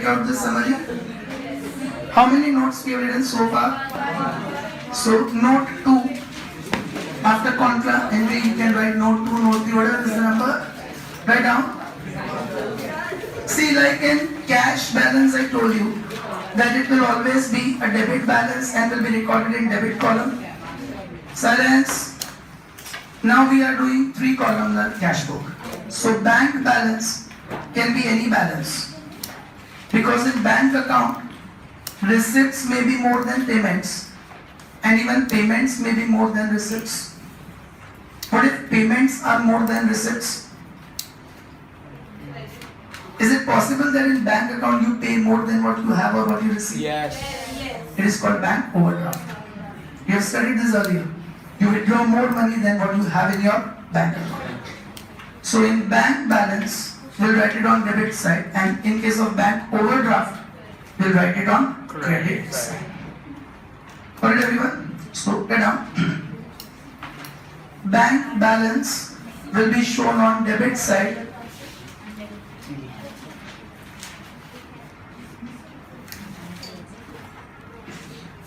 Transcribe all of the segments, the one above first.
take out this summary? How many notes we have written so far? So note 2. After contra entry you can write note 2, note 3, whatever is the number. Write down. See, like in cash balance I told you that it will always be a debit balance and will be recorded in debit column. Silence. Now we are doing 3 columnar cash book. So bank balance can be any balance. Because in bank account, receipts may be more than payments, and even payments may be more than receipts. What if payments are more than receipts? Is it possible that in bank account you pay more than what you have or what you receive? Yes. It is called bank overdraft. You have studied this earlier. You withdraw more money than what you have in your bank account. So in bank balance, we'll write it on debit side, and in case of bank overdraft, we'll write it on credit side. Got it, everyone? So write down. Bank balance will be shown on debit side.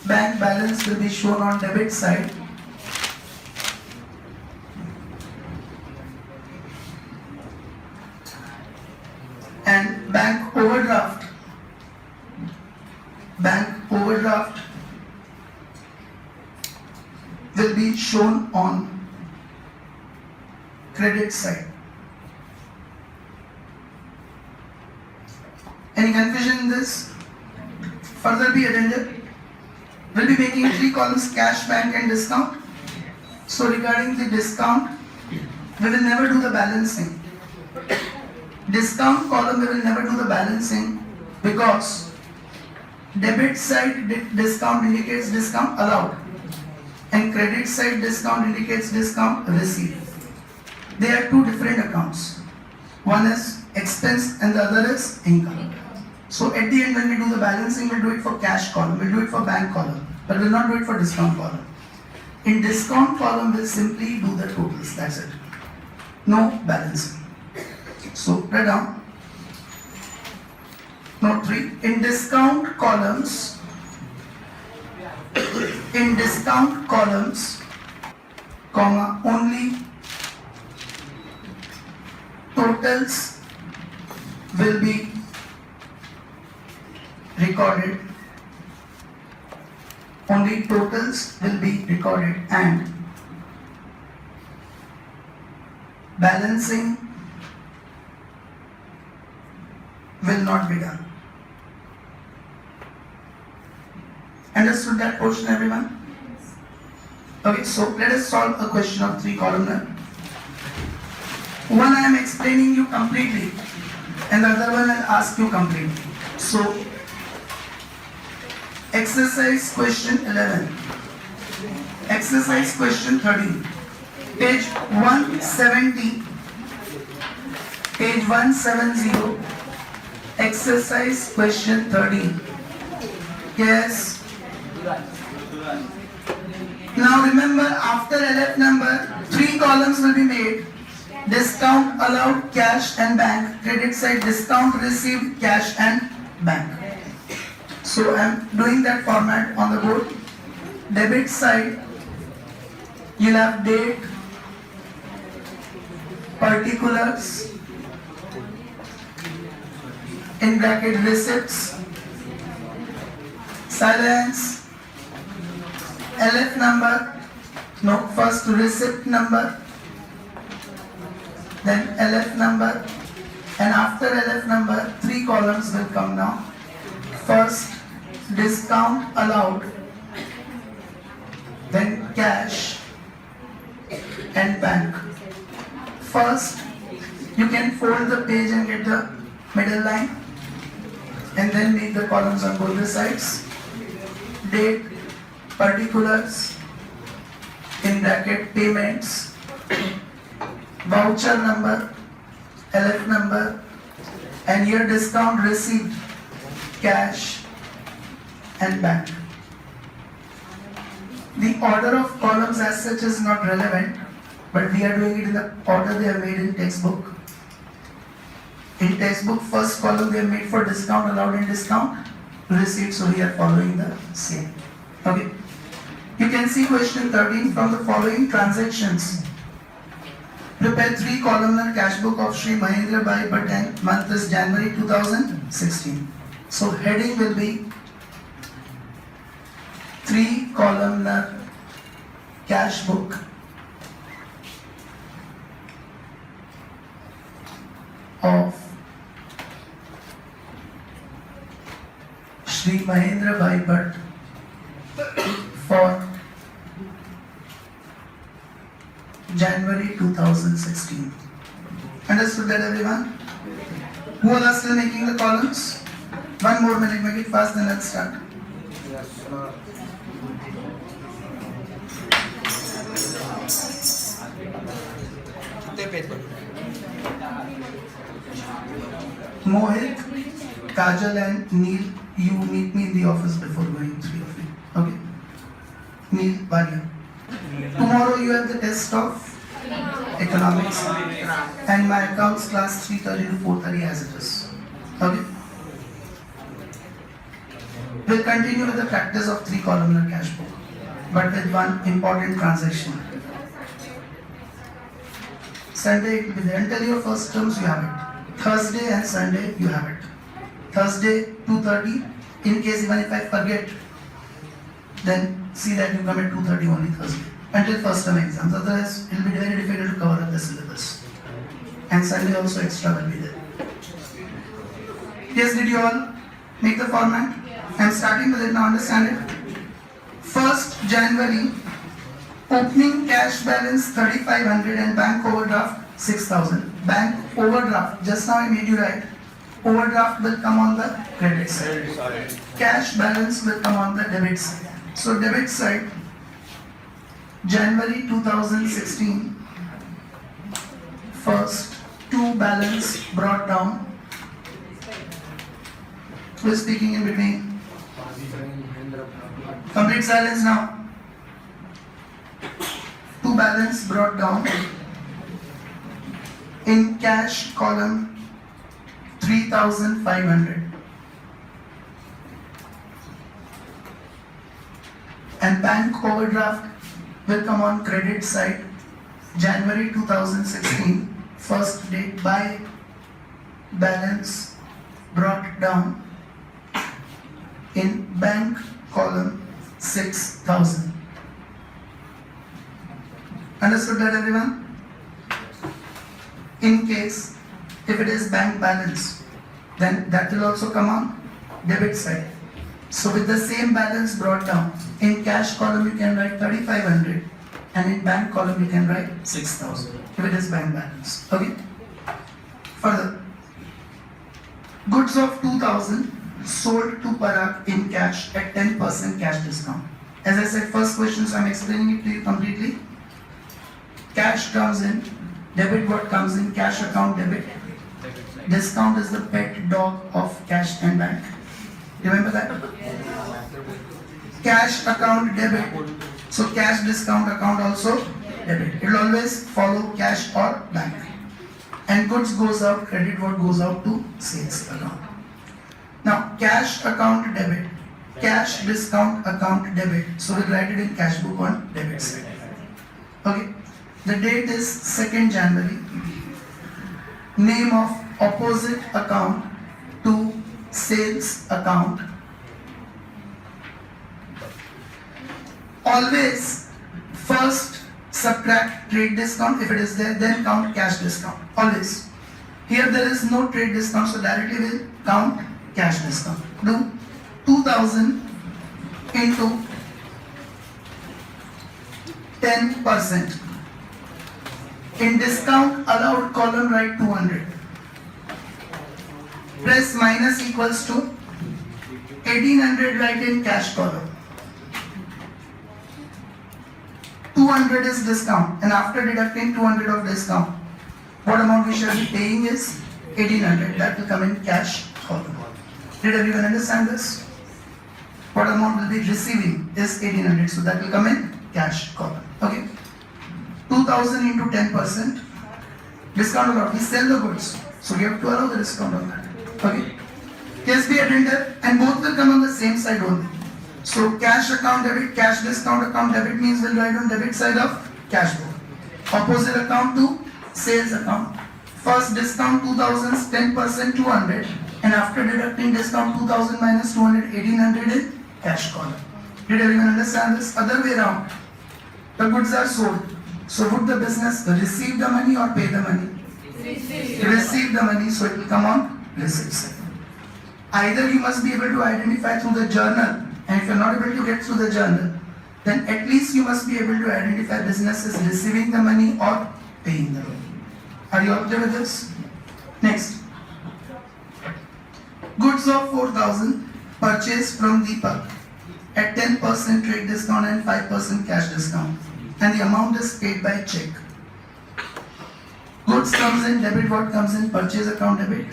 Bank balance will be shown on debit side. And bank overdraft will be shown on credit side. Any confusion in this? Further be attended. We'll be making 3 columns: cash, bank and discount. So regarding the discount, we will never do the balancing. Discount column we will never do the balancing because debit side discount indicates discount allowed and credit side discount indicates discount received. They are 2 different accounts. One is expense and the other is income. So at the end when we do the balancing, we'll do it for cash column, we'll do it for bank column, but we'll not do it for discount column. In discount column we'll simply do the totals, that's it. No balancing. So write down. Note 3. In discount columns, comma, only totals will be recorded. Only totals will be recorded and balancing will not be done. Understood that portion, everyone? Okay, so let us solve a question of 3 columnar. One I am explaining you completely and the other one I'll ask you completely. So, exercise question 11, exercise question 13, page 170, exercise question 13. Yes. Now remember, after LF number, 3 columns will be made. Discount allowed, cash and bank. Credit side, discount received, cash and bank. So I am doing that format on the board. Debit side, you'll have date, particulars, in bracket receipts, silence, LF number, no, first receipt number, then LF number, and after LF number, 3 columns will come now. First, discount allowed, then cash and bank. First, you can fold the page and get the middle line and then make the columns on both the sides. Date, particulars, in bracket payments, voucher number, LF number, and here discount received, cash and bank. The order of columns as such is not relevant, but we are doing it in the order they are made in textbook. In textbook, first column they have made for discount, allowed and discount, receipt, so we are following the same. Okay. You can see question 13 from the following transactions. Prepare 3 columnar cash book of Sri Mahendra Bhai Bhatt and month is January 2016. So heading will be 3 columnar cash book of Sri Mahendra Bhai Bhatt for January 2016. Understood that, everyone? Who are still making the columns? One more minute, make it fast, then let's start. Mohit, Kajal and Neil, you meet me in the office before going, 3 of you. Okay? Neil, Bharia. Tomorrow you have the test of economics and my accounts class 3:30 to 4:30 as it is. Okay? We'll continue with the practice of 3 columnar cash book, but with one important transaction. Sunday it will be there. Until your first terms you have it. Thursday and Sunday you have it. Thursday 2:30. In case even if I forget, then see that you come at 2:30 only Thursday. Until first term exams. Otherwise it will be very difficult to cover up the syllabus. And Sunday also extra will be there. Yes, did you all make the format? I am starting with it now, understand it. 1st January, opening cash balance 3,500 and bank overdraft 6,000. Bank overdraft, just now I made you write. Overdraft will come on the credit side. Cash balance will come on the debit side. So debit side, January 2016, first 2 balance brought down. Who is speaking in between? Complete silence now. 2 balance brought down. In cash column 3,500 and bank overdraft will come on credit side January 2016 first date by balance brought down in bank column 6,000. Understood that, everyone? In case if it is bank balance, then that will also come on debit side. So with the same balance brought down, in cash column you can write 3,500 and in bank column you can write 6,000 if it is bank balance. Okay? Further, goods of 2,000 sold to Parag in cash at 10% cash discount. As I said, first question, so I am explaining it to you completely. Cash comes in, debit what comes in, cash account debit. Discount is the pet dog of cash and bank. Remember that? Cash account debit. So cash discount account also debit. It will always follow cash or bank. And goods goes out, credit what goes out to sales account. Now cash account debit, cash discount account debit. So we'll write it in cash book on debit side. Okay. The date is 2nd January. Name of opposite account to sales account. Always first subtract trade discount if it is there, then count cash discount. Always. Here there is no trade discount, so directly will count cash discount. Do 2,000 into 10%. In discount allowed column write 200. Press minus equals to 1800 write in cash column. 200 is discount, and after deducting 200 of discount, what amount we shall be paying is 1800. That will come in cash column. Did everyone understand this? What amount will be receiving is 1800, so that will come in cash column. Okay. 2,000 into 10%. Discount allowed. We sell the goods. So we have to allow the discount on that. Okay. Case be attended and both will come on the same side only. So cash account debit, cash discount account debit means we'll write on debit side of cash book. Opposite account to sales account. First discount 2000, 10% 200, and after deducting discount 2000 minus 200, 1800 in cash column. Did everyone understand this? Other way around. The goods are sold. So would the business receive the money or pay the money? Receive the money, so it will come on receipt side. Either you must be able to identify through the journal, and if you are not able to get through the journal, then at least you must be able to identify businesses receiving the money or paying the money. Are you up there with this? Next. Goods of 4,000 purchased from Deepak at 10% trade discount and 5% cash discount, and the amount is paid by check. Goods comes in debit, what comes in purchase account debit,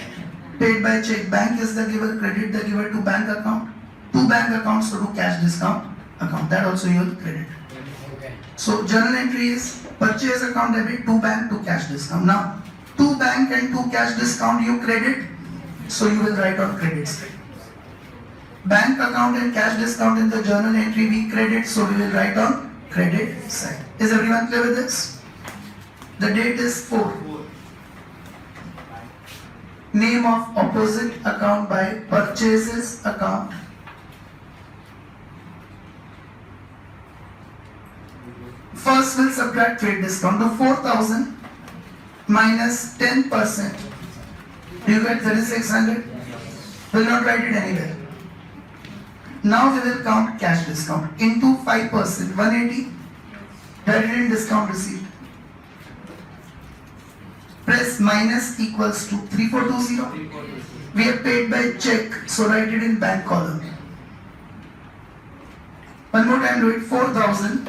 paid by check. Bank is the giver, credit the giver to bank account. Two bank accounts to do cash discount account, that also you will credit. So journal entry is purchase account debit, to bank to cash discount. Now, to bank and to cash discount you credit, so you will write on credit side. Bank account and cash discount in the journal entry we credit, so we will write on credit side. Is everyone clear with this? The date is 4. Name of opposite account by purchases account. First we'll subtract trade discount to 4,000 minus 10%. You get 3,600. Will not write it anywhere. Now we will count cash discount into 5%, 180. Write it in discount receipt. Press minus equals to 3420. We are paid by check, so write it in bank column. One more time, do it. 4,000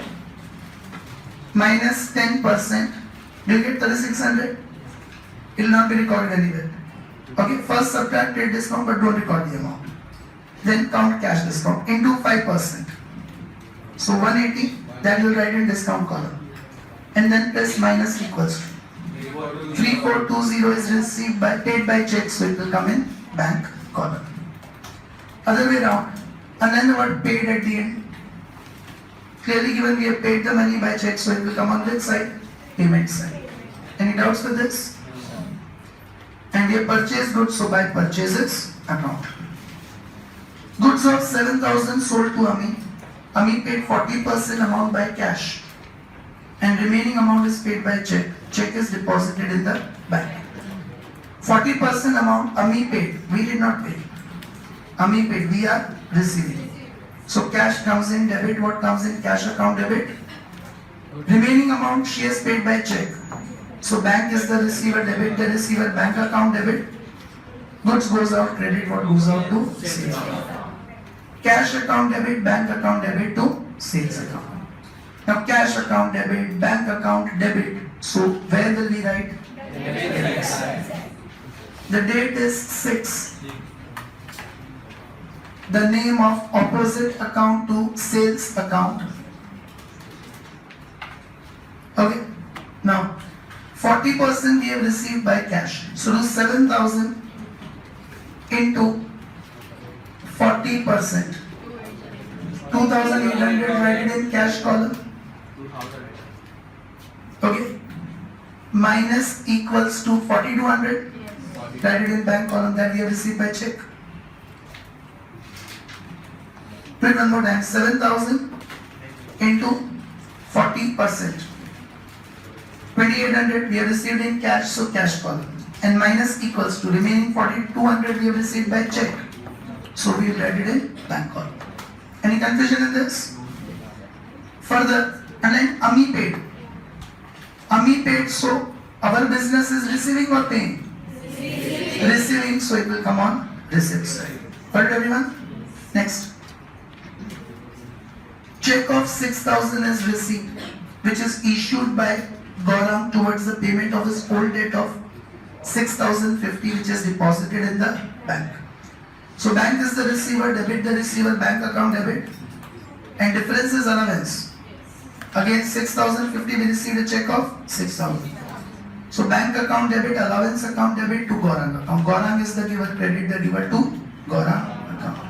minus 10%. Do you get 3,600? It will not be recorded anywhere. Okay, first subtract trade discount, but don't record the amount. Then count cash discount into 5%. So 180, that will write in discount column. And then press minus equals to 3420 is received by, paid by check, so it will come in bank column. Other way around, and then the word paid at the end. Clearly given we have paid the money by check, so it will come on which side? Payment side. Any doubts with this? And we have purchased goods, so by purchases account. Goods of 7,000 sold to Ami. Ami paid 40% amount by cash, and remaining amount is paid by check. Check is deposited in the bank. 40% amount Ami paid, we did not pay. Ami paid, we are receiving. So cash comes in debit, what comes in cash account debit? Remaining amount she has paid by check. So bank is the receiver, debit the receiver, bank account debit. Goods goes out, credit what goes out to sales account. Cash account debit, bank account debit to sales account. Now cash account debit, bank account debit. So where will we write? The date is 6. The name of opposite account to sales account. Okay. Now 40% we have received by cash. So do 7,000 into 40%. 2,800 write it in cash column. Okay. Minus equals to 4,200. Write it in bank column that we have received by check. Do it one more time. 7,000 into 40%. 2,800 we have received in cash, so cash column. And minus equals to remaining 4,200 we have received by check. So we will write it in bank column. Any confusion in this? Further, and then Ami paid. Ami paid, so our business is receiving or paying? Receiving, so it will come on receipt side. Got it everyone? Next. Check of 6,000 is received, which is issued by Gaurang towards the payment of his old debt of 6,050, which is deposited in the bank. So bank is the receiver, debit the receiver, bank account debit, and difference is allowance. Again 6,050 we received a check of 6,000. So bank account debit, allowance account debit to Gaurang account. Gaurang is the giver, credit the giver to Gaurang account.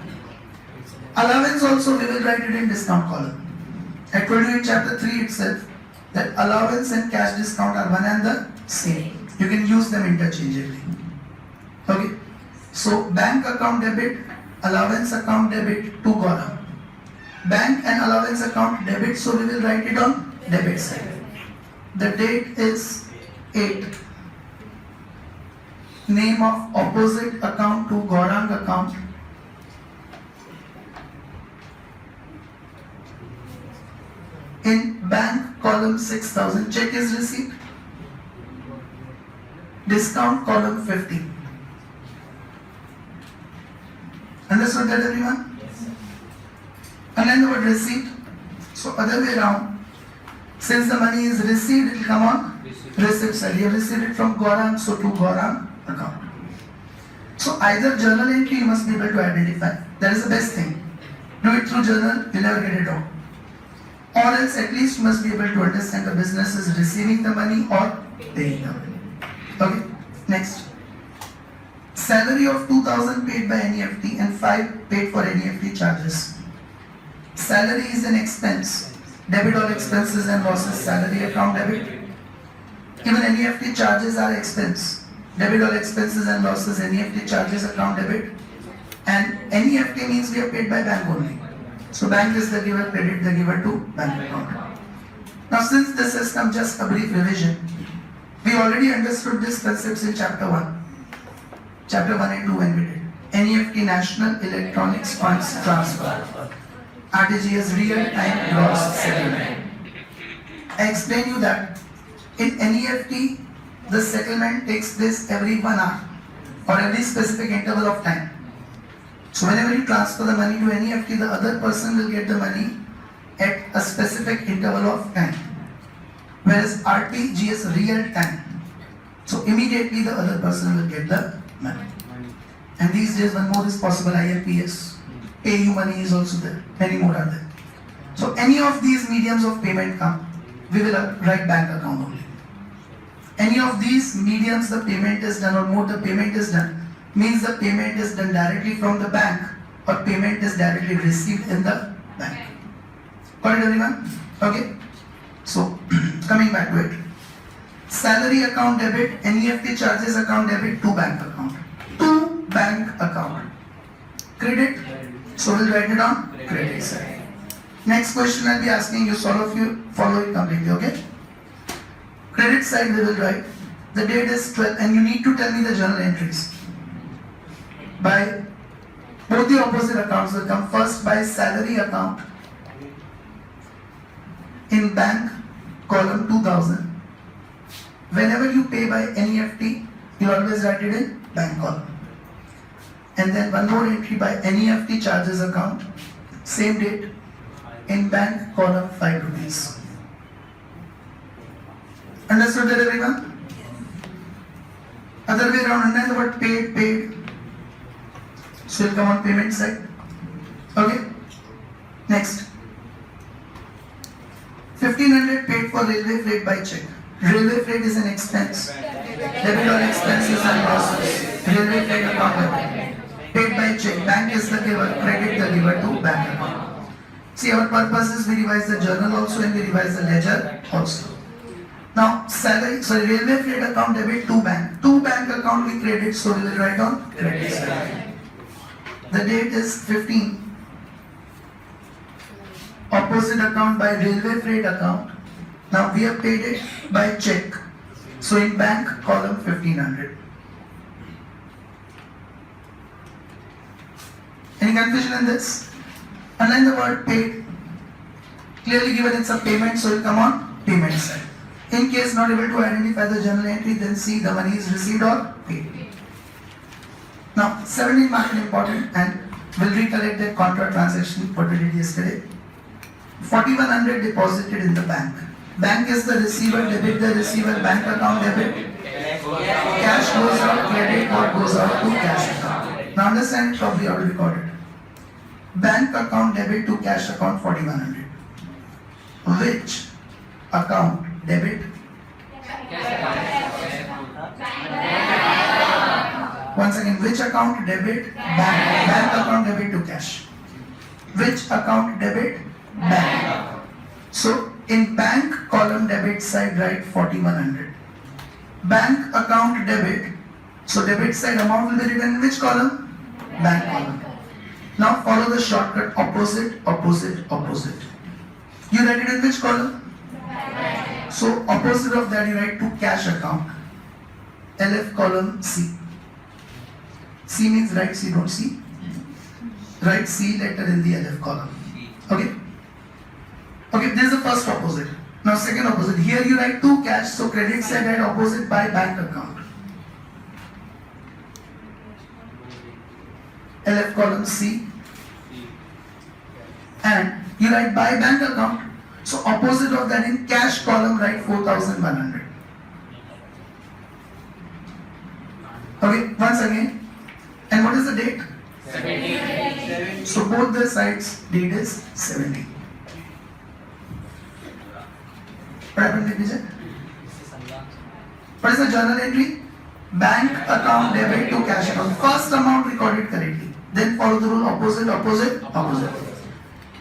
Allowance also we will write it in discount column. I told you in chapter 3 itself that allowance and cash discount are one and the same. You can use them interchangeably. Okay. So bank account debit, allowance account debit to Gaurang. Bank and allowance account debit, so we will write it on debit side. The date is 8. Name of opposite account to Gaurang account. In bank column 6,000, check is received. Discount column 50. Understood that everyone? And then the word receipt. So other way around. Since the money is received, it will come on receipt side. You have received it from Gaurang, so to Gaurang account. So either journal entry you must be able to identify. That is the best thing. Do it through journal, you'll never get it wrong. Or else at least you must be able to understand the business is receiving the money or paying the money. Okay, next. Salary of 2,000 paid by NEFT and 5 paid for NEFT charges. Salary is an expense. Debit all expenses and losses, salary account debit. Even NEFT charges are expense. Debit all expenses and losses, NEFT charges account debit. And NEFT means we are paid by bank only. So bank is the giver, credit the giver to bank account. Now since this has come, just a brief revision. We already understood these concepts in chapter 1. Chapter 1 and 2 when we did. NEFT, National Electronic Funds Transfer. RTGS, real-time gross settlement. I explained you that in NEFT, the settlement takes place every 1 hour or every specific interval of time. So whenever you transfer the money to NEFT, the other person will get the money at a specific interval of time. Whereas RTGS, real time. So immediately the other person will get the money. And these days one more is possible, IMPS. AU money is also there. Many more are there. So any of these mediums of payment come, we will write bank account only. Any of these mediums the payment is done or more the payment is done, means the payment is done directly from the bank or payment is directly received in the bank. Got it everyone? Okay. So coming back to it. Salary account debit, NEFT charges account debit to bank account. To bank account. Credit. So we'll write it on credit side. Next question I'll be asking you, so all of you follow it completely, okay? Credit side we will write. The date is 12 and you need to tell me the journal entries. By both the opposite accounts will come first by salary account in bank column 2000. Whenever you pay by NEFT, you always write it in bank column. And then one more entry by NEFT charges account, same date, in bank column 5 rupees. Understood that everyone? Other way around, and then the word paid. So will come on payment side. Okay? Next. 1500 paid for railway freight by check. Railway freight is an expense. Debit on expenses and losses. Railway freight account debit. Paid by check. Bank is the giver, credit the giver to bank account. See, our purpose is we revise the journal also and we revise the ledger also. Now, railway freight account debit to bank. To bank account we credit, so we will write on credit side. The date is 15. Opposite account by railway freight account. Now we have paid it by check. So in bank column 1500. Any confusion in this? And then the word paid. Clearly given it's a payment, so it will come on payment side. In case not able to identify the journal entry, then see the money is received or paid. Now 17 market important, and we'll recollect that contra transaction what we did yesterday. 4100 deposited in the bank. Bank is the receiver, debit the receiver, bank account debit. Cash goes out, credit what goes out to cash account. Now understand probably already recorded. Bank account debit to cash account 4100. Which account debit? Once again, which account debit? Bank. Bank account debit to cash. Which account debit? Bank. So in bank column debit side write 4100. Bank account debit. So debit side amount will be written in which column? Bank column. Now follow the shortcut opposite, opposite, opposite. You write it in which column? So opposite of that you write to cash account. LF column C. C means write C, don't C. Write C letter in the LF column. Okay? Okay, this is the first opposite. Now second opposite. Here you write to cash, so credit side write opposite by bank account. LF column C. And you write by bank account. So opposite of that in cash column write 4100. Okay, once again. And what is the date? 17. So both the sides date is 17. What happened to Vijay? What is the journal entry? Bank account debit to cash account. First amount recorded correctly. Then follow the rule opposite, opposite, opposite.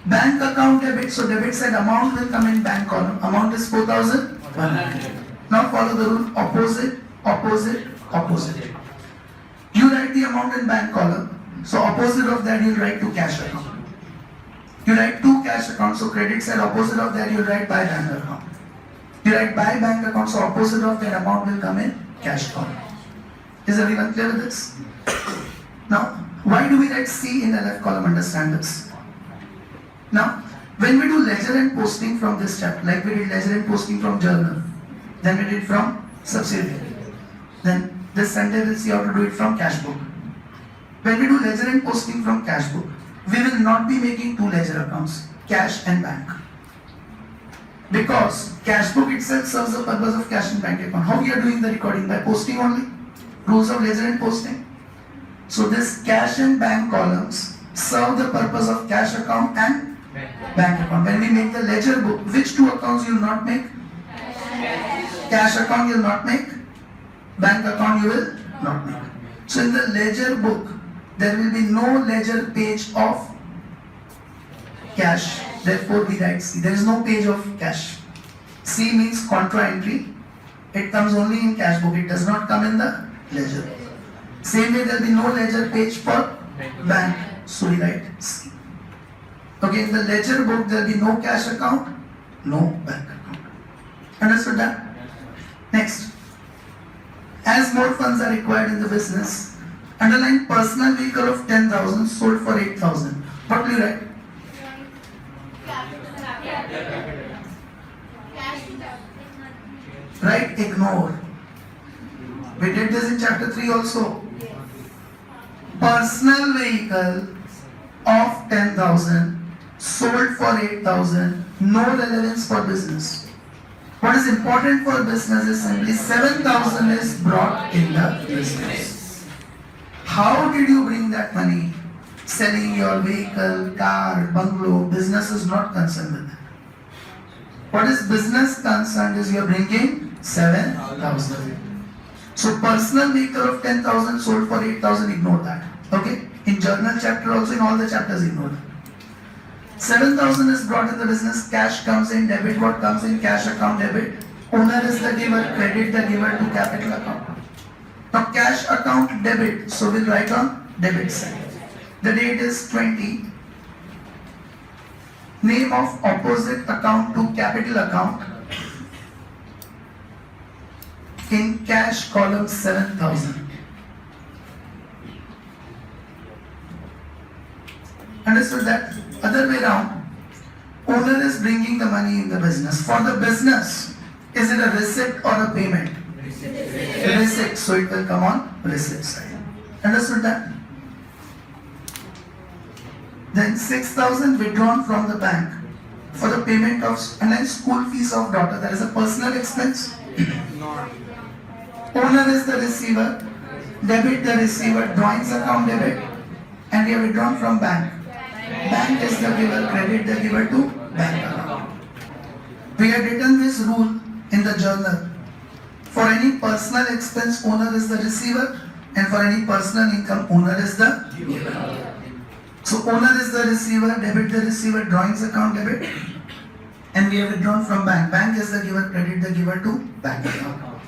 Bank account debit, so debit side amount will come in bank column. Amount is 4100. Now follow the rule opposite, opposite, opposite. You write the amount in bank column, so opposite of that you write to cash account. You write to cash account, so credit side opposite of that you write by bank account. You write by bank account, so opposite of that amount will come in cash column. Is everyone clear with this? Now, why do we write C in the left column? Understand this. Now, when we do ledger and posting from this chapter, like we did ledger and posting from journal, then we did from subsidiary, then this Sunday we'll see how to do it from cash book. When we do ledger and posting from cash book, we will not be making two ledger accounts, cash and bank. Because cash book itself serves the purpose of cash and bank account. How we are doing the recording? By posting only. Rules of ledger and posting. So this cash and bank columns serve the purpose of cash account and bank account. When we make the ledger book, which two accounts you will not make? Cash account you will not make. Bank account you will not make. So in the ledger book, there will be no ledger page of cash. Therefore we write C. There is no page of cash. C means contra entry. It comes only in cash book. It does not come in the ledger. Same way there will be no ledger page for bank. So we write C. Okay, in the ledger book there will be no cash account, no bank account. Understood that? Next. As more funds are required in the business, underline personal vehicle of 10,000 sold for 8,000. What will you write? Right? Ignore. We did this in chapter 3 also. Personal vehicle of 10,000 sold for 8,000. No relevance for business. What is important for business is simply 7,000 is brought in the business. How did you bring that money? Selling your vehicle, car, bungalow. Business is not concerned with that. What is business concerned is you are bringing 7,000. So personal vehicle of 10,000 sold for 8,000, ignore that. Okay? In journal chapter also, in all the chapters, ignore that. 7,000 is brought in the business, cash comes in, debit what comes in, cash account debit. Owner is the giver, credit the giver to capital account. Now cash account debit, so we'll write on debit side. The date is 20. Name of opposite account to capital account. In cash column 7,000. Understood that? Other way around, owner is bringing the money in the business. For the business, is it a receipt or a payment? Receipt, so it will come on receipt side. Understood that? Then 6,000 withdrawn from the bank for the payment of school fees of daughter. That is a personal expense. Owner is the receiver, debit the receiver, drawings account debit, and we have withdrawn from bank. Bank is the giver, credit the giver to bank account. We have written this rule in the journal. For any personal expense, owner is the receiver, And for any personal income, owner is the giver. So owner is the receiver, debit the receiver, drawings account debit. And we have withdrawn from bank. Bank is the giver, credit the giver to bank account.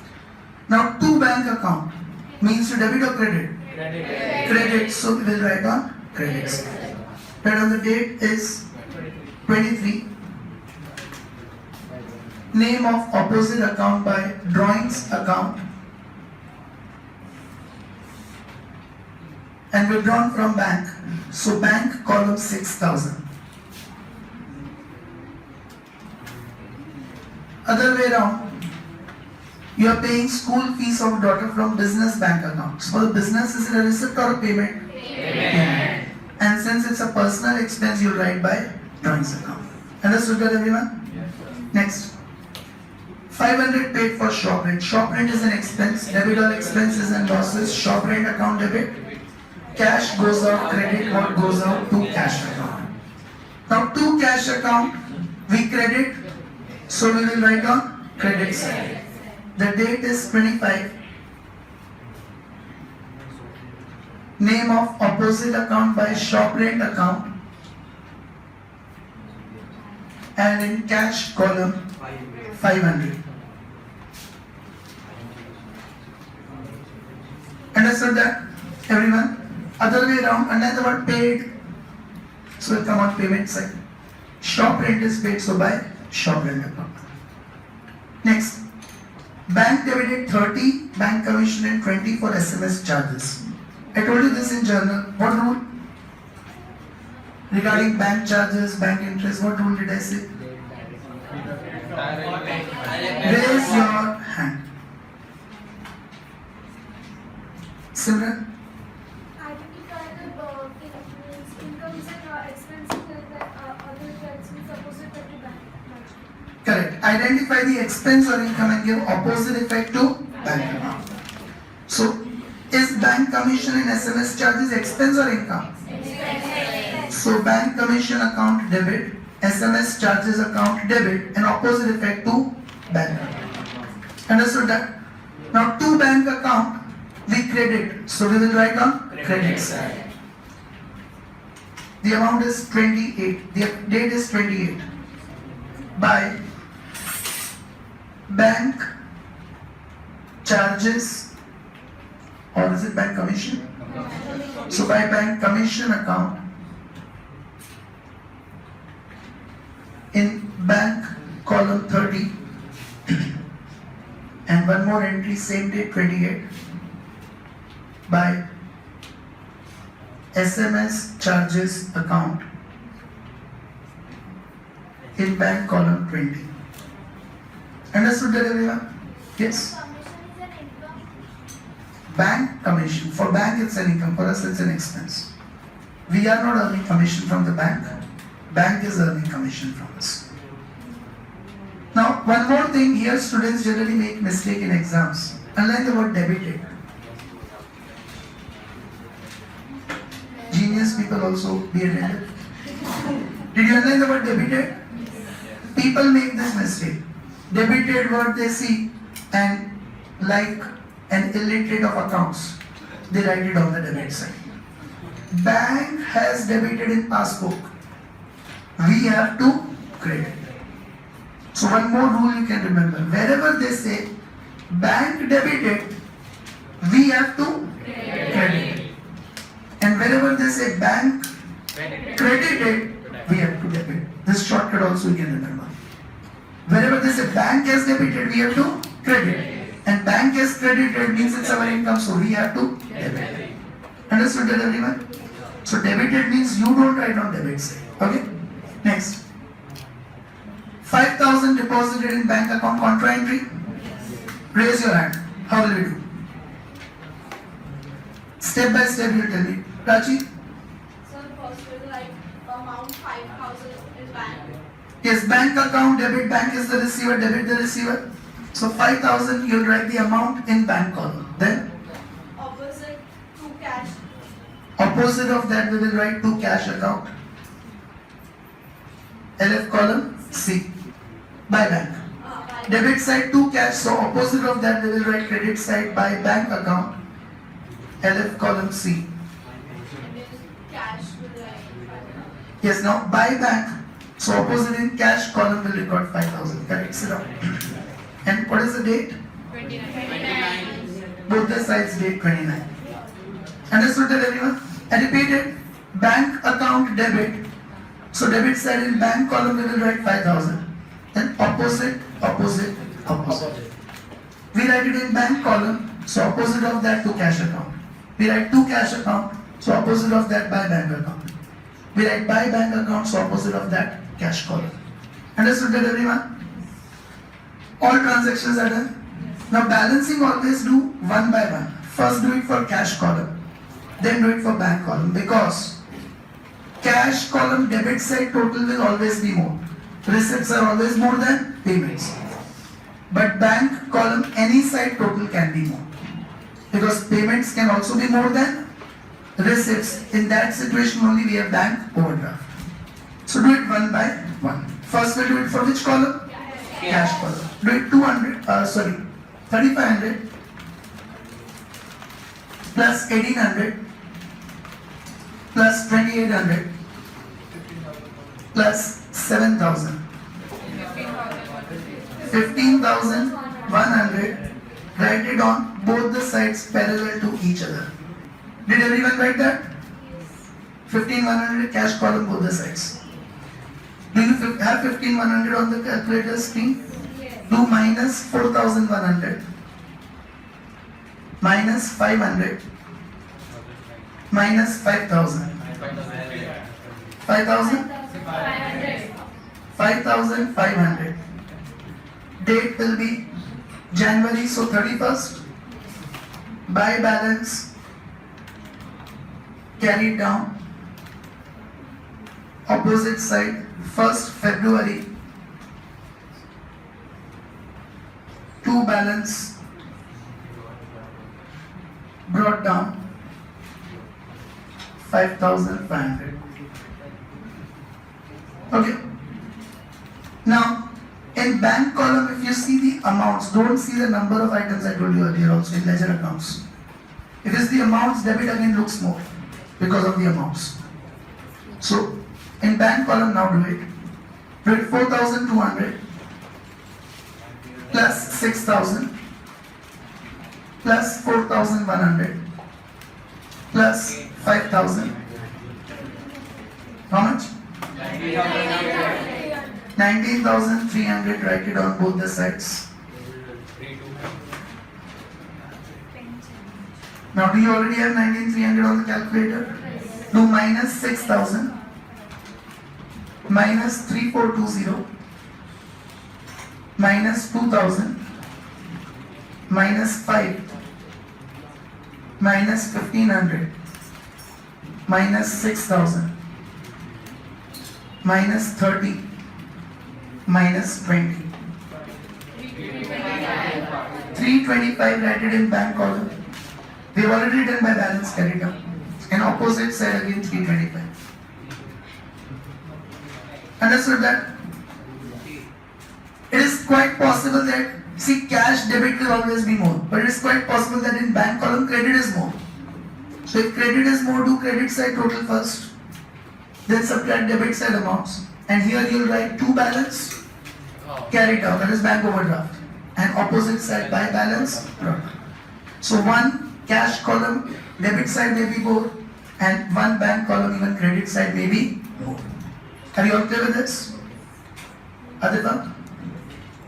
Now to bank account means to debit or credit? Credit. So we will write on credit side. Write on the date is 23. Name of opposite account by drawings account. And withdrawn from bank. So bank column 6,000. Other way around, you are paying school fees of daughter from business bank account. So the business is a receipt or a payment? Payment. And since it's a personal expense, you write by drawings account. Understood that everyone? Yes. Next. 500 paid for shop rent. Shop rent is an expense. Debit all expenses and losses. Shop rent account debit. Cash goes out, credit what goes out to cash account. Now to cash account, we credit. So we will write on credit side. The date is 25. Name of opposite account by shop rent account. And in cash column 500. Understood that everyone? Other way around, another word paid. So it will come on payment side. Shop rent is paid, so by shop rent account. Next, bank debited 30, bank commission and 20 for SMS charges. I told you this in journal. What rule? Regarding bank charges, bank interest, what rule did I say? Raise your hand. Simran? Identify the incomes and expenses that other expenses opposite to bank. Correct. Identify the expense or income and give opposite effect to bank account. So, is bank commission and SMS charges expense or income? So, bank commission account debit, SMS charges account debit, and opposite effect to bank account. Understood that? Now, to bank account, we credit. So, we will write on credit side. The amount is 28. The date is 28. By bank charges, or is it bank commission? So by bank commission account, in bank column 30, and one more entry, same date 28, by SMS charges account, in bank column 20. Understood that everyone? Yes? Commission is an income. Bank commission. For bank it's an income, for us it's an expense. We are not earning commission from the bank. Bank is earning commission from us. Now, one more thing here, students generally make mistake in exams. Unlike the word debited. Genius people also be attended. Did you underline the word debited? People make this mistake. Debited word they see and like an illiterate of accounts, they write it on the debit side. Bank has debited in passbook. We have to credit. So one more rule you can remember. Wherever they say bank debited, we have to credit. And wherever they say bank credited, we have to debit. This shortcut also you can remember. Wherever they say bank has debited, we have to credit. And bank has credited means it's our income, so we have to debit. Understood that everyone? So debited means you don't write on debit side. Okay? Next. 5,000 deposited in bank account, contra entry. Raise your hand. How will we do? Step by step you tell me. Prachi? So first is like amount 5,000 is bank. Yes, bank account, debit, bank is the receiver, debit the receiver. So 5,000 you'll write the amount in bank column. Then Opposite to cash. opposite of that we will write to cash account. LF column C. By bank. By Debit side to cash, so opposite of that we will write credit side by bank account. LF column C. And then cash will like Yes, now by bank, so opposite in cash column will record 5,000. Correct, sit down. And what is the date? 29. Both the sides date 29. Understood that everyone? I repeat it. Bank account debit. So debit side in bank column we will write 5,000. Then opposite, opposite, opposite. We write it in bank column. So opposite of that to cash account. We write to cash account. So opposite of that by bank account. We write by bank account. So opposite of that cash column. Understood that everyone? All transactions are done. Now balancing always do one by one. First do it for cash column. Then do it for bank column, because cash column debit side total will always be more. Receipts are always more than payments. But bank column any side total can be more, because payments can also be more than receipts. In that situation only we have bank overdraft. So do it one by one. First we'll do it for which column? Cash column. Do it 3,500 plus 1,800 plus 2,800 plus 7,000. 15,100. Write it on both the sides parallel to each other. Did everyone write that? 15,100 cash column both the sides. Do you have 15,100 on the calculator screen? Do minus 4,100 minus 500 minus 5,000. 5,000? 5,500. Date will be January, so 31st. Buy balance carried down. Opposite side 1st February. To balance brought down 5,500. Okay. Now, in bank column, if you see the amounts, don't see the number of items I told you earlier also in ledger accounts. If it's the amounts, debit again looks more because of the amounts. So, in bank column now do it. Do it 4,200 plus 6,000 plus 4,100 plus 5,000. How much? 19,300. Write it on both the sides. Now do you already have 19,300 on the calculator? Do minus 6,000 minus 3,420 minus 2,000 minus 5 minus 1,500 minus 6,000 minus 30 minus 20. 325. Write it in bank column. We have already done by balance carried out. And opposite side again 325. Understood that? It is quite possible that, see, cash debit will always be more, but it is quite possible that in bank column credit is more. So if credit is more, do credit side total first, then subtract debit side amounts, and here you will write to balance carried out, that is bank overdraft, and opposite side by balance product. So one cash column debit side may be more, and one bank column even credit side may be more. Are you all clear with this? Aditya?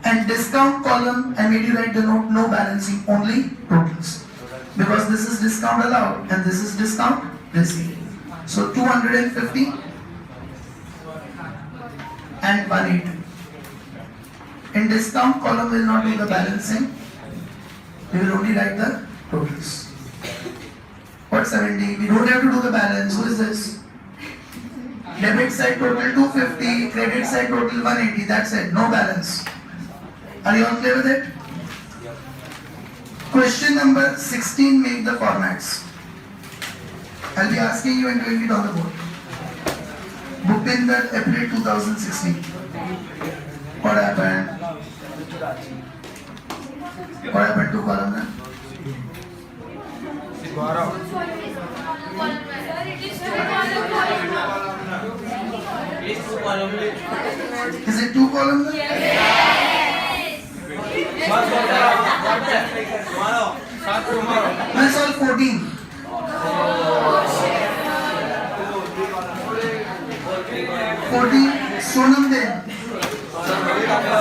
And discount column, I made you write the note, no balancing, only totals. Because this is discount allowed and this is discount received. So 250 and 180. In discount column, we will not do the balancing. We will only write the totals. What 70? We don't have to do the balance. Who is this? Debit side total 250, credit side total 180. That's it. No balance. Are you all clear with it? Question number 16, make the formats. I'll be asking you and doing it on the board. Bhupinder, April 2016. What happened? What happened to column? Is it 2 columnar? Let's solve 14. Sonam Din,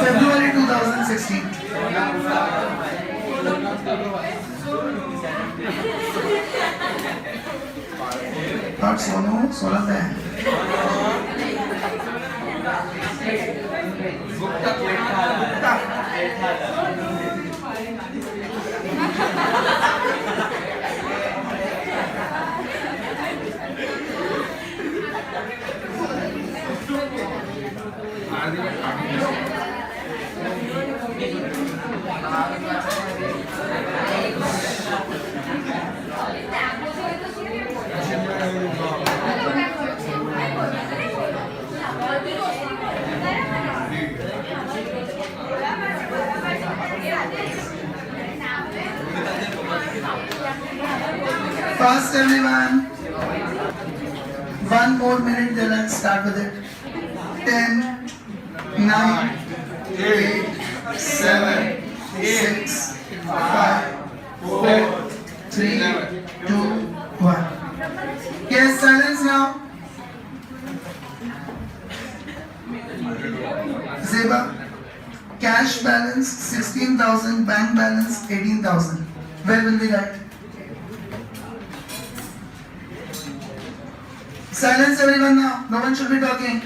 February 2016. Not Sonu, Sonam Din. Fast everyone. 1 more minute, then let's start with it. 10, 9, 8, 7, 6, 5, 4, 3, 2, 1. Yes, silence now. Zeba, cash balance 16,000, bank balance 18,000. Where will we write? Silence everyone now. No one should be talking.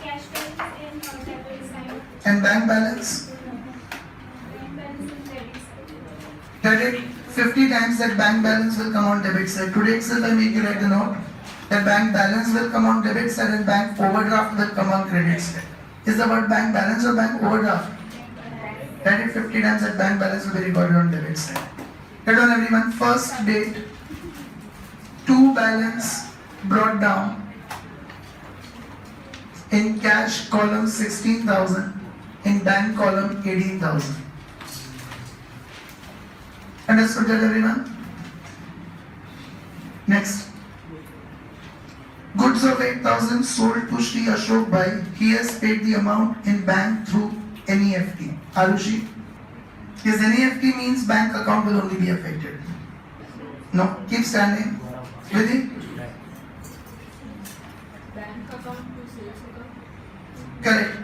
Cash balance in debit side. And bank balance? Bank balance in debit side. Credit 50 times that bank balance will come on debit side. Today itself I make you write the note. That bank balance will come on debit side and bank overdraft will come on credit side. Is the word bank balance or bank overdraft? Write it 50 times that bank balance will be recorded on debit side. Get on everyone. First date. To balance brought down in cash column 16,000, in bank column 18,000. Understood that everyone? Next. Goods of 8,000 sold to Shri Ashok Bhai. He has paid the amount in bank through NEFT. Arushi? Yes, NEFT means bank account will only be affected. No, keep standing. With it? Bank account to sales account. Correct.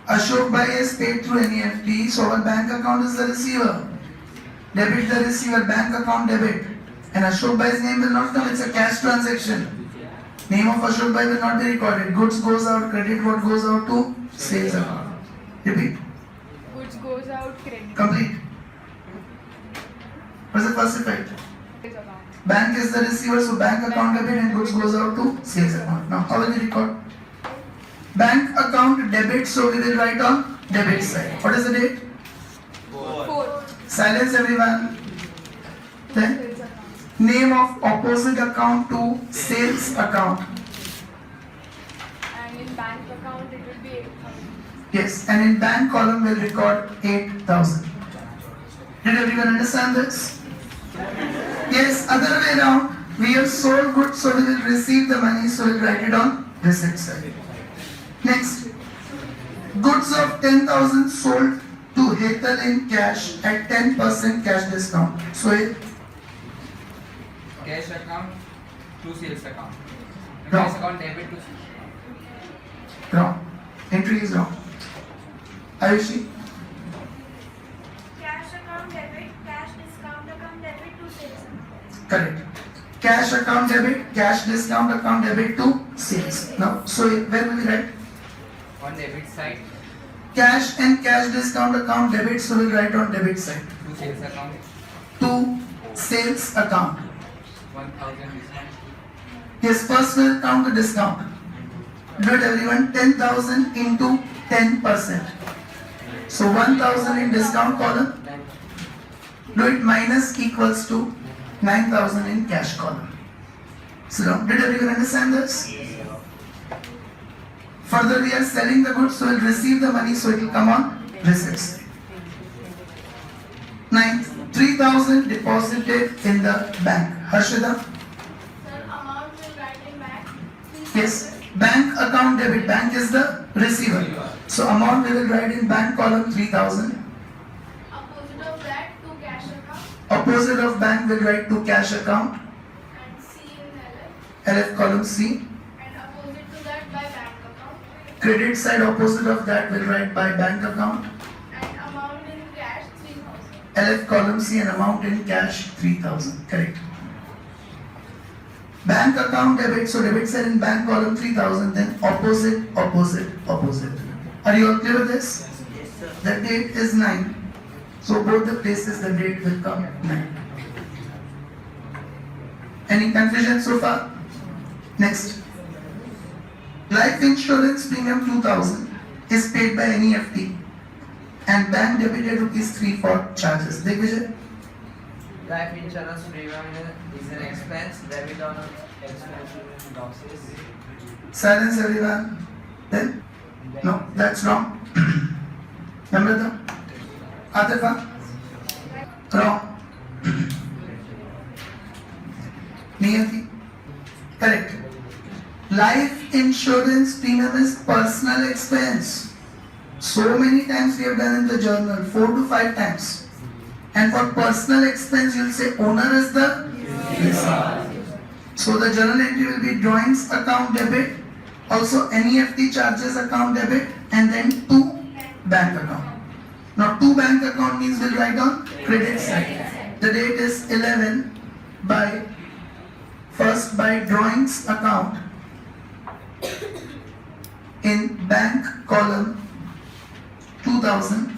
Ashok Bhai is paid through NEFT, so our bank account is the receiver. Debit the receiver, bank account debit. And Ashok Bhai's name will not come, it's a cash transaction. Name of Ashok Bhai will not be recorded. Goods goes out, credit what goes out to sales account. Repeat. Goods goes out, credit Complete. What's the first effect? is account. Bank is the receiver, so bank account debit and goods goes out to sales account. Now, how will we record? Bank account debit, so we will write on debit side. What is the date? 4. Silence everyone. Then, Sales account. name of opposite account to sales account. And in bank account it will be 8,000. Yes, and in bank column we'll record 8,000. Did everyone understand this? Yes, other way around. We have sold goods, so we will receive the money, so we'll write it on receipt side. Next, goods of 10,000 sold to Hetal in cash at 10% cash discount. So it cash account to sales account. Wrong. Cash account debit to sales account. wrong. Entry is wrong. Ayushi? Cash account debit, cash discount account debit to sales account. Correct. Cash account debit, cash discount account debit to sales. Now, so where will we write? On debit side Cash and cash discount account debit, so we'll write on debit side. to sales account To sales account. 1,000 discount. Yes, first we'll count the discount. Do it everyone, 10,000 into 10%. So 1,000 in discount column. Do it minus equals to 9,000 in cash column. So now, did everyone understand this? Further, we are selling the goods, so we'll receive the money, so it will come on receipts. Ninth, 3,000 deposited in the bank. Harshita? Sir, amount will write in bank. Yes. Bank account debit. Bank is the receiver. So amount we will write in bank column 3,000. Opposite of that, to cash account Opposite of bank will write to cash account. and C in LF. LF column C. And opposite to that by bank account. Credit side opposite of that will write by bank account. And amount in cash 3,000. LF column C and amount in cash 3,000. Correct. Bank account debit. So debit side in bank column 3,000. Then opposite, opposite, opposite. Are you all clear with this? Yes, sir. The date is 9. So both the places the date will come 9. Any confusion so far? Next. Life insurance premium 2000 is paid by NEFT and bank debited ₹3 for charges. Digvijay? Life insurance premium is an expense, debit on expense boxes. Silence everyone. Then? No, that's wrong. Namrata? Atifa? Wrong. Niyati? Correct. Life insurance premium is personal expense. So many times we have done in the journal, 4 to 5 times. And for personal expense, you'll say owner is the yes. So the journal entry will be drawings account debit, also NEFT charges account debit, and then to bank account. Now to bank account means we'll write on credit side. The date is 11 by first by drawings account in bank column 2000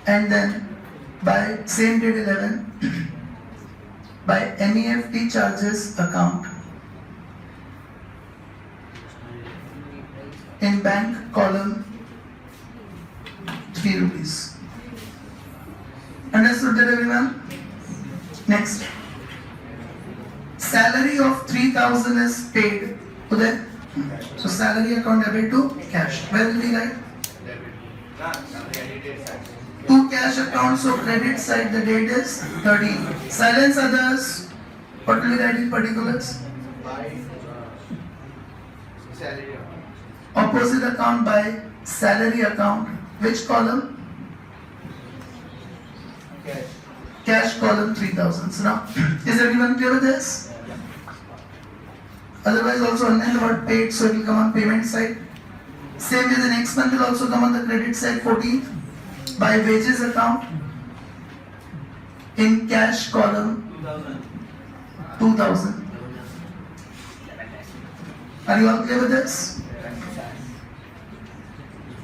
and then by same date 11 by NEFT charges account in bank column 3 rupees. Understood that everyone? Next. Salary of 3,000 is paid to the so salary account debit to cash. Where will we write? To cash account, so credit side the date is 13. Silence others. What will we write in particulars? Salary. Opposite account by salary account. Which column? Cash. Cash column 3,000. So now, is everyone clear with this? Otherwise also underline the word paid, so it will come on payment side. Same way the next one will also come on the credit side 14th by wages account in cash column 2,000. Are you all clear with this?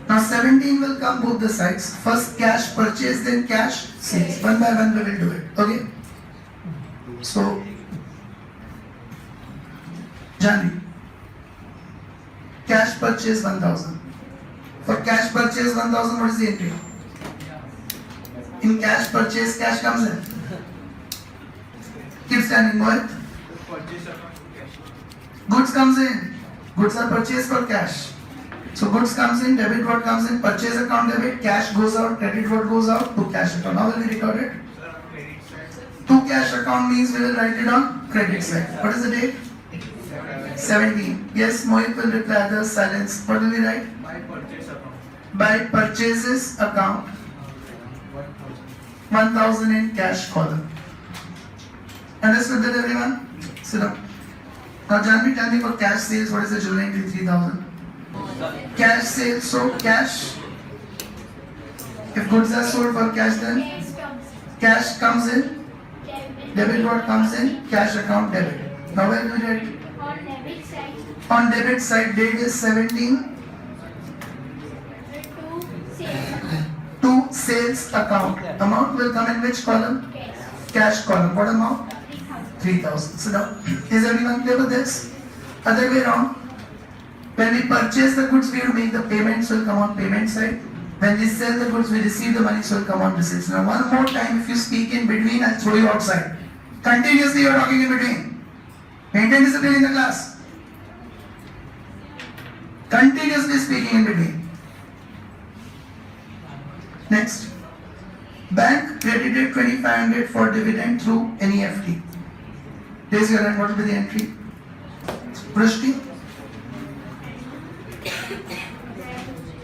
Now 17 will come both the sides. First cash purchase, then cash sales. One by one we will do it. Okay? So, Janvi. Cash purchase 1,000. For cash purchase 1,000, what is the entry? In cash purchase, cash comes in. Keep standing, go ahead. Goods comes in. Goods are purchased for cash. So goods comes in, debit what comes in, purchase account debit, cash goes out, credit what goes out, to cash account. How will we record it? To cash account means we will write it on credit side. What is the date? 17. Yes, Mohit will reply, others silence. What will we write? By purchases account 1,000 in cash column. Understood that everyone? Sit down. Now Janvi, tell me for cash sales, what is the journal entry 3,000? Cash sales, so cash. If goods are sold for cash, then cash comes in. Debit what comes in? Cash account debit. Now where do we write? On debit side, On debit side, date is 17 to sales, to sales account. Amount will come in which column? Cash column. What amount? 3,000. So now, is everyone clear with this? Other way around. When we purchase the goods, we will make the payments will come on payment side. When we sell the goods, we receive the money, so will come on receipts. Now one more time, if you speak in between, I'll throw you outside. Continuously you are talking in between. Maintain discipline in the class. Continuously speaking in between. Next. Bank credited 2500 for dividend through NEFT. Raise your hand, what will be the entry? Prashti?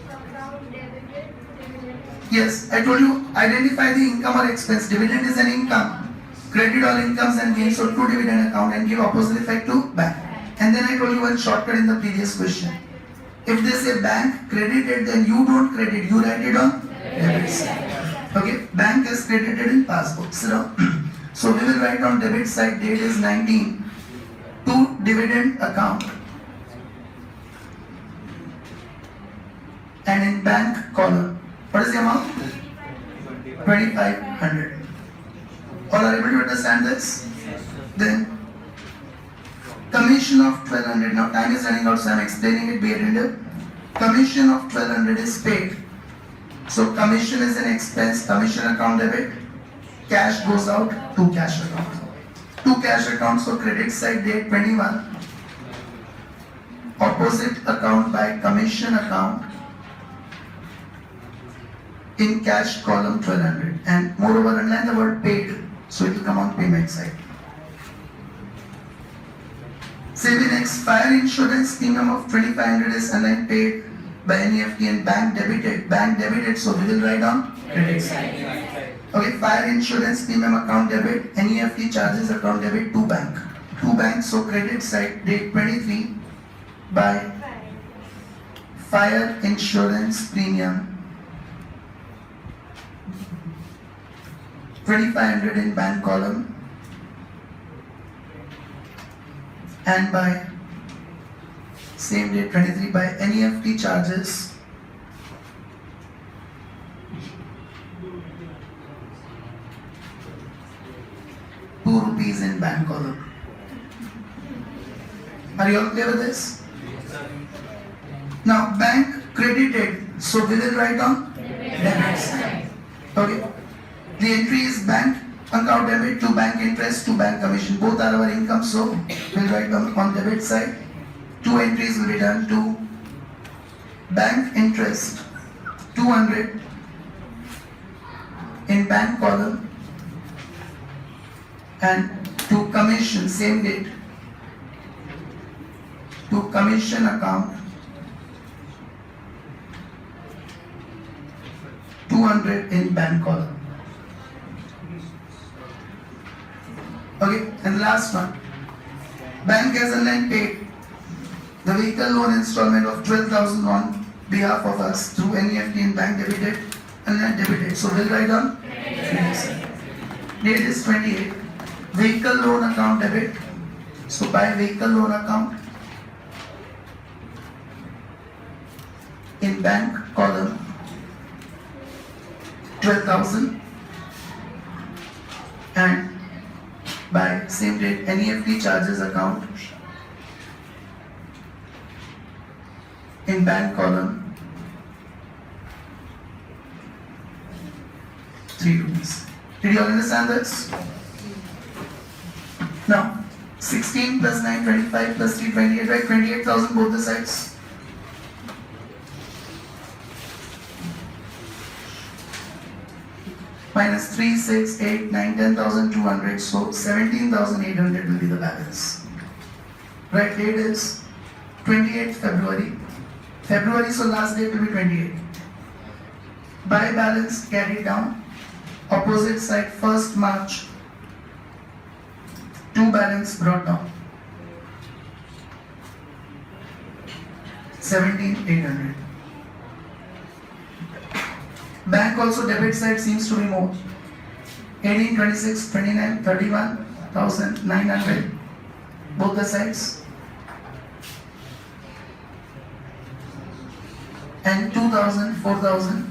Account debited dividend. Yes, I told you, identify the income or expense. Dividend is an income. Credit all incomes and gains to dividend account and give opposite effect to bank. And then I told you one shortcut in the previous question. If they say bank credited, then you don't credit, you write it on debit side. Okay, bank is credited in passbook. So we will write on debit side, date is 19 to dividend account. And in bank column, what is the amount? 2500. All are able to understand this? Then commission of 1200. Now time is running out, so I am explaining it. Be attentive. Commission of 1200 is paid. So commission is an expense. Commission account debit. Cash goes out to cash account. To cash account. So credit side date 21. Opposite account by commission account. In cash column 1200. And moreover underline the word paid. So it will come on payment side. Say the next fire insurance premium of 2500 is paid by NEFT and bank debited. Bank debited, so we will write on credit side. Okay, fire insurance premium account debit, NEFT charges account debit to bank. To bank, so credit side date 23 by fire insurance premium 2500 in bank column. And by same date 23 by NEFT charges ₹2 in bank column. Are you all clear with this? Now bank credited, so we will write on debit side. Okay. The entry is bank account debit to bank interest to bank commission. Both are our income, so we'll write on debit side. Two entries will be done to bank interest 200 in bank column and to commission same date to commission account 200 in bank column. Okay, and the last one. Bank has online paid the vehicle loan installment of 12,000 on behalf of us through NEFT and bank debited and then debited. So we'll write on date is 28. Vehicle loan account debit. So by vehicle loan account in bank column 12,000 and by same date NEFT charges account in bank column ₹3. Did you all understand this? Now 16 plus 9 25 plus 3 28, right? 28,000 both the sides. Minus 3, 6, 8, 9, 10,200. So 17,800 will be the balance. Right, date is 28th February. February, so last date will be 28. By balance carried down. Opposite side 1st March. To balance brought down. 17,800. Bank also debit side seems to be more. 18, 26, 29, 31,900. Both the sides. And 2,000, 4,000,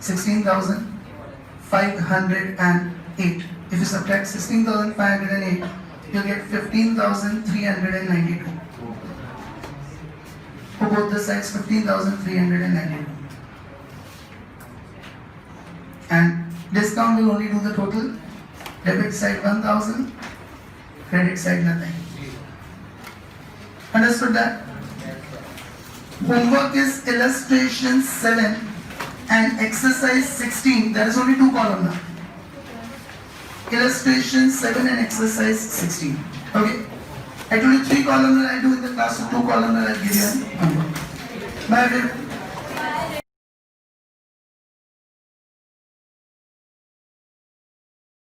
16,508. If you subtract 16,508, you get 15,392. For both the sides, 15,392. And discount will only do the total. Debit side 1,000, credit side nothing. Understood that? Homework is illustration 7 and exercise 16. There is only 2 columns now. Illustration 7 and exercise 16. Okay. I told you 3 columns I do in the class, so 2 columns I give you a number. But